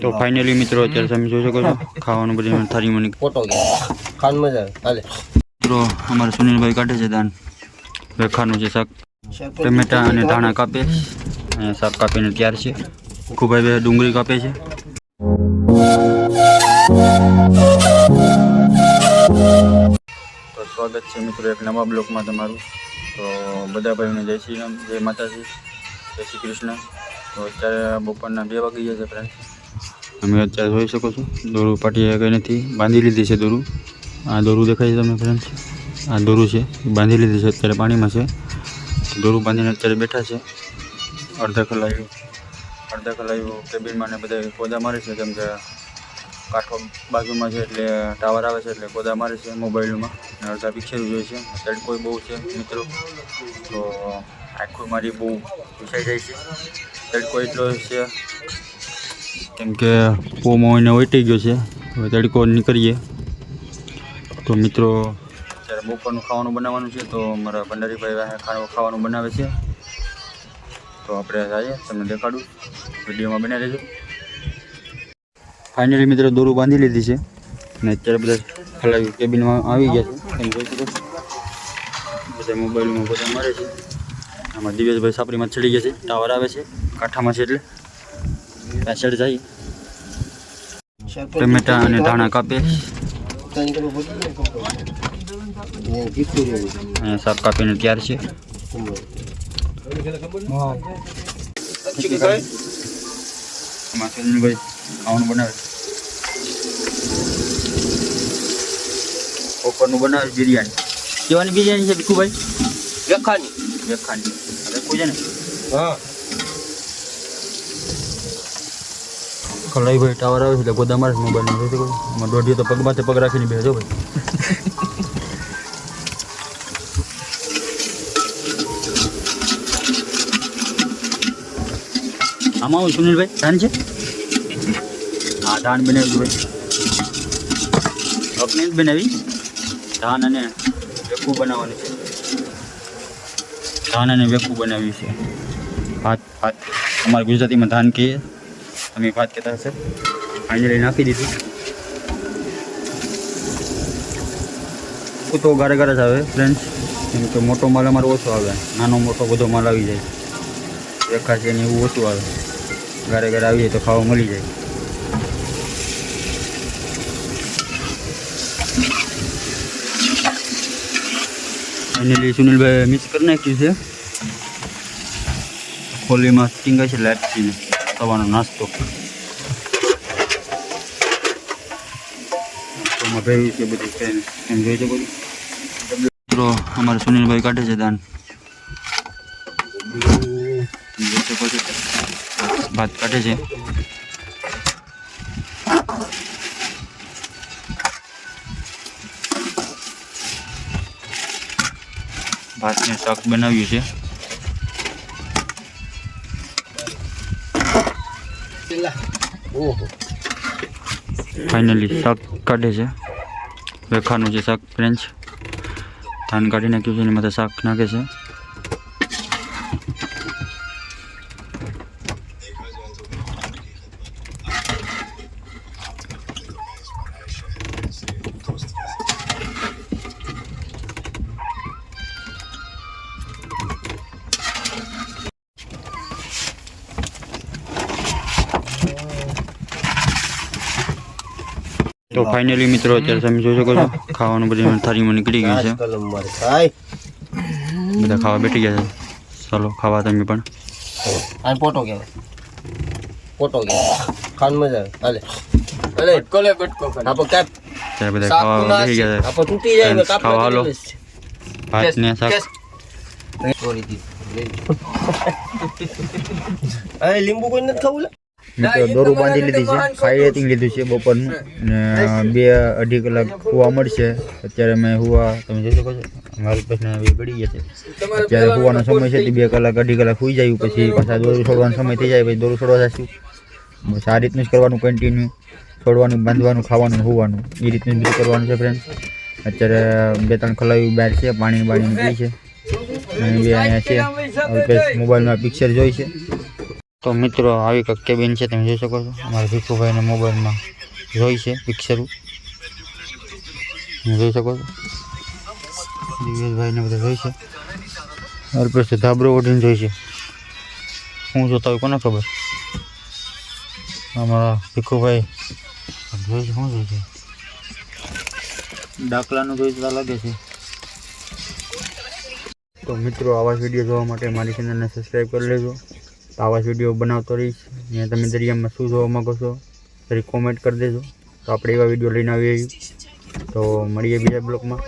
તો ફાઇનલી મિત્રો અત્યારે તમે જોઈ શકો છો ખાવાનું બધું થાળીમાં ફોટો ખાન મજા આવે. મિત્રો અમારા સુનિલભાઈ કાઢે છે દાન ખાનું છે શાક ટમેટા અને ધાણા કાપે અને શાક કાપીને તૈયાર છે. ખૂબાઈ ડુંગળી કાપે છે. તો સ્વાગત છે મિત્રો એક નવા બ્લોકમાં તમારું. તો બધા ભાઈઓને જય શ્રી રામ, જય માતાજી, જય શ્રી કૃષ્ણ. તો અત્યારે બપોરના 2 વાગી ગયા છે ફ્રેન્ડ. અમે અત્યારે જોઈ શકો છો દોરું પાટી કંઈ નથી, બાંધી લીધી છે દોરું. આ દોરું દેખાય છે તમને ફ્રેન્ડ, આ દોરું છે બાંધી લીધી છે, અત્યારે પાણીમાં છે. દોરું બાંધીને અત્યારે બેઠા છે. અડધા કલાક કેબિનમાં ને બધા કોદા મારે છે, કેમ કે કાંઠો બાજુમાં છે એટલે ટાવર આવે છે એટલે કોદા મારે છે મોબાઈલમાં. અને અડધા પિક્ચર જોઈએ છે. તડકો બહુ છે મિત્રો, તો આખું મારી બહુ પૂછાઈ જાય છે. તડકો એટલો છે કેમ કે પોમો એને વટી ગયો છે. હવે તડકો નીકળીએ તો મિત્રો અત્યારે બપોરનું ખાવાનું બનાવવાનું છે. તો મારા ભંડારીભાઈ ખાવાનું બનાવે છે, તો આપણે જઈએ, તમને દેખાડું, વિડીયોમાં બનાવી લેજો. ફાઇનલી મિત્રો દોરું બાંધી લીધી છે અને અત્યારે બધા ખલાવી કેબિનમાં આવી ગયા છે. તમે જોઈ શકો બધા મોબાઈલમાં બધા મારે છે. આમાં દિવેશભાઈ સાપરીમાં ચડી ગયા છે, ટાવર આવે છે કાંઠામાં છે એટલે પાછળ જઈએ. ટમેટા અને ધાણા કાપે અને શાક કાપીને તૈયાર છે. એમાં સુનિલભાઈ ખાવાનું બનાવે, બપોરનું બનાવે બિરયાની. કેવાની બિરયાની છે ભીખુભાઈ? વેખાની વેખું છે ને? હા. ખલાઈભાઈ ટાવર આવે છે એટલે ગોદા મારે મોબાઈલમાં જોઈ શકો. એમાં દોઢીએ તો પગમાંથી પગ રાખીને બેસો ભાઈ. આમાં હું સુનિલભાઈ ધાન છે? હા ધાન બનાવ્યું ભાઈ, અપને જ બનાવી. ધાન અને વેકું બનાવવાનું છે. ધાન અને વેકું બનાવ્યું છે. ભાત અમારા ગુજરાતીમાં ધાન કહીએ, અમે ભાત કહેતા હશે. ફાઇનલી નાખી દીધું. તો ગારે જ આવે ફ્રેન્ડ્સ, કેમ કે મોટો માલ અમારો ઓછો આવે, નાનો મોટો બધો માલ આવી જાય. રેખા છે ને એવું ઓછું આવે, ગારે આવી જાય તો ખાવા મળી જાય. ફાઇનલી સુનિલભાઈ મિક્સ કરી નાખ્યું છે. હોલીમાં ટીંગાય છે લાઈટથી સવારનો નાસ્તો. એમાં ભેગું છે બધું એમ જોઈ શકો મિત્રો. અમારા સુનિલભાઈ કાઢે છે દાન, જોઈ શકો છો ભાત કાઢે છે. ભાતને શાક બનાવ્યું છે. ફાઇનલી શાક કાઢે છે, વેખાનું છે શાક ફ્રેન્ચ. ધાન કાઢી નાખ્યું છે, એની માથે શાક નાખે છે. તો ફાઇનલી મિત્રો અત્યારે તમે જોઈ શકો છો ખાવાનું બધું થાળીમાં નીકળી ગયું છે. બધા ખાવા બેઠી ગયા છે. ચાલો ખાવા તમે પણ. ફોટો ખાન મજા આવે. બધા ખાવા બેઠી ગયા છે. ખાવા હાલો ભાત ને શાક. લીંબુ કોઈ નથી ખાવું? મિત્રો દોરું બાંધી લીધી છે, ખાઈ લીધું છે બપોરનું, ને 2-2.5 કલાક હુવા મળશે. અત્યારે અમે હુવા તમે જોઈ શકો છો મારી પાસે ગળી ગયા છે. અત્યારે હુવાનો સમય છે, 2 કલાક 2.5 કલાક સુઈ જાય, પછી પાછા દોરું છોડવાનો સમય થઈ જાય, પછી દોરું છોડવા જશું. બસ આ રીતનું જ કરવાનું, કન્ટિન્યુ છોડવાનું, બાંધવાનું, ખાવાનું, હુવાનું, એ રીતનું બધું કરવાનું છે ફ્રેન્ડ. અત્યારે 2-3 ખલાવી બહાર છે, પાણી નીકળી છે, અને 2 અહીંયા છે. હવે મોબાઈલમાં પિક્ચર જોઈ છે. તો મિત્રો આવી કંઈક કેબિન છે, તમે જોઈ શકો છો. અમારા ભીખુભાઈના મોબાઈલમાં જોઈ છે પિક્ચરો, તમે જોઈ શકો છો. દિવેશભાઈને બધા જોઈ છે. અલ્પેશ ધાબરો ઓઢીને જોઈ છે. હું જોતા હોય કોને ખબર. અમારા ભીખુભાઈ જોઈ છે. શું જોઈ છે? દાખલાનું જોઈતા લાગે છે. તો મિત્રો આવા જ વિડીયો જોવા માટે મારી ચેનલને સબસ્ક્રાઈબ કરી લેજો. તો આવા જ વિડીયો બનાવતો રહીશ. અને તમે દરિયામાં શું જોવા માગો છો જરી કોમેન્ટ કરી દેજો. તો આપણે એવા વિડીયો લઈને આવીએ. તો મળીએ બીજા બ્લોગમાં.